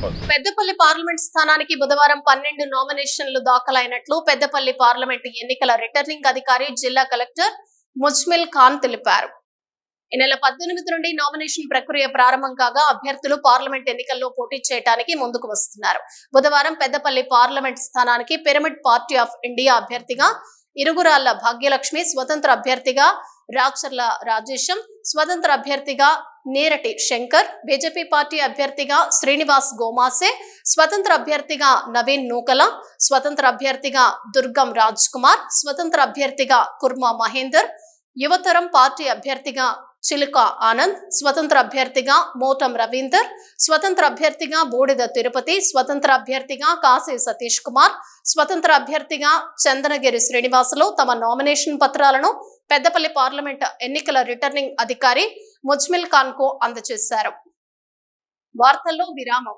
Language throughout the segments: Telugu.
పెద్దపల్లి పార్లమెంట్ స్థానానికి బుధవారం 12 నామినేషన్లు దాఖలైనట్లు పెద్దపల్లి పార్లమెంట్ ఎన్నికల రిటర్నింగ్ అధికారి జిల్లా కలెక్టర్ ముజ్మిల్ ఖాన్ తెలిపారు. ఈ నెల 18 నుండి నామినేషన్ ప్రక్రియ ప్రారంభం కాగా అభ్యర్థులు పార్లమెంట్ ఎన్నికల్లో పోటీ చేయడానికి ముందుకు వస్తున్నారు. బుధవారం పెద్దపల్లి పార్లమెంట్ స్థానానికి పిరమిడ్ పార్టీ ఆఫ్ ఇండియా అభ్యర్థిగా ఇరుగురాళ్ల భాగ్యలక్ష్మి, స్వతంత్ర అభ్యర్థిగా రాచర్ల రాజేశం, స్వతంత్ర అభ్యర్థిగా నేరటి శంకర్, బీజేపీ పార్టీ అభ్యర్థిగా శ్రీనివాస్ గోమాసే, స్వతంత్ర అభ్యర్థిగా నవీన్ నూకల, స్వతంత్ర అభ్యర్థిగా దుర్గం రాజ్ కుమార్, స్వతంత్ర అభ్యర్థిగా కుర్మా మహేందర్, యువతరం పార్టీ అభ్యర్థిగా చిలుక ఆనంద్, స్వతంత్ర అభ్యర్థిగా మోటం రవీందర్, స్వతంత్ర అభ్యర్థిగా బూడిద తిరుపతి, స్వతంత్ర అభ్యర్థిగా కాశీ సతీష్ కుమార్, స్వతంత్ర అభ్యర్థిగా చందనగిరి శ్రీనివాసులు తమ నామినేషన్ పత్రాలను పెద్దపల్లి పార్లమెంట్ ఎన్నికల రిటర్నింగ్ అధికారి ముజ్మిల్ ఖాన్ కు అందజేశారు. వార్తల్లో విరామం.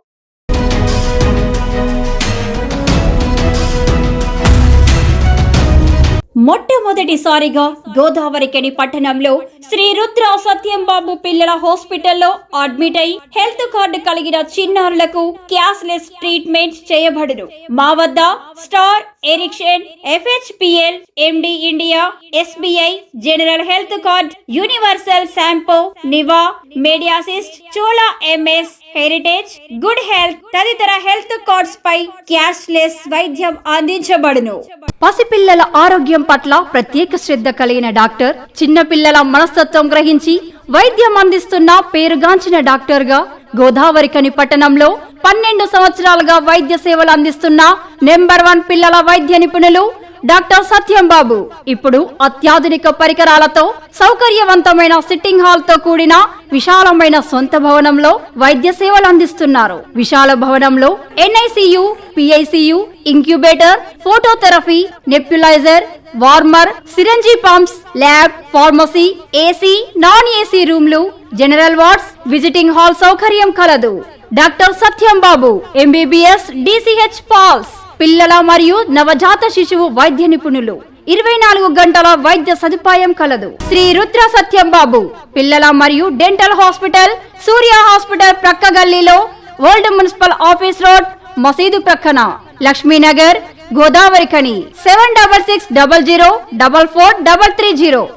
మొట్టమొదటిసారిగా గోదావరికని పట్టణంలో శ్రీ రుద్ర సత్యంబాబు పిల్లల హాస్పిటల్లో అడ్మిట్ అయి హెల్త్ కార్డు కలిగిన చిన్నారులకు క్యాష్లెస్ ట్రీట్మెంట్ చేయబడును. మా వద్ద Star, Ericson, FHPL, MD India, SBI, general health card, Universal Sompo, Niva, Medi Assist, Chola MS, Heritage, Good Health తదితర హెల్త్ కార్డ్స్ పై క్యాష్లెస్ వైద్యం అందించబడును. పసిపిల్లల ఆరోగ్యం పట్ల ప్రత్యేక శ్రద్ధ కలిగిన డాక్టర్, చిన్నపిల్లల మనస్తత్వం గ్రహించి వైద్యం అందిస్తున్న పేరుగాంచిన డాక్టర్ గా గోదావరికని పట్టణంలో 12 సంవత్సరాలుగా వైద్య సేవలు అందిస్తున్న నెంబర్ 1 పిల్లల వైద్య నిపుణులు డాక్టర్ సత్యంబాబు ఇప్పుడు అత్యాధునిక పరికరాలతో సౌకర్యవంతమైన సిట్టింగ్ హాల్ తో కూడిన విశాలమైన సొంత భవనంలో వైద్య సేవలు అందిస్తున్నారు. విశాల భవనంలో NICU, PICU, incubator, phototherapy, nebulizer, warmer, syringe pumps, lab, pharmacy, AC, non AC రూమ్లు, జనరల్ వార్డ్స్, విజిటింగ్ హాల్ సౌకర్యం కలదు. Doctor Satyambabu MBBS, DCH PALS, పిల్లల మరియు నవజాత శిశువు వైద్య నిపుణులు, 24 గంటల వైద్య సదుపాయం కలదు. శ్రీ రుద్ర సత్యంబాబు పిల్లల మరియు డెంటల్ హాస్పిటల్, సూర్య హాస్పిటల్ ప్రక్క గల్లీలో, ఓల్డ్ మున్సిపల్ ఆఫీస్ రోడ్, మసీదు ప్రక్కన, లక్ష్మీనగర్, గోదావరికని. 7660044330.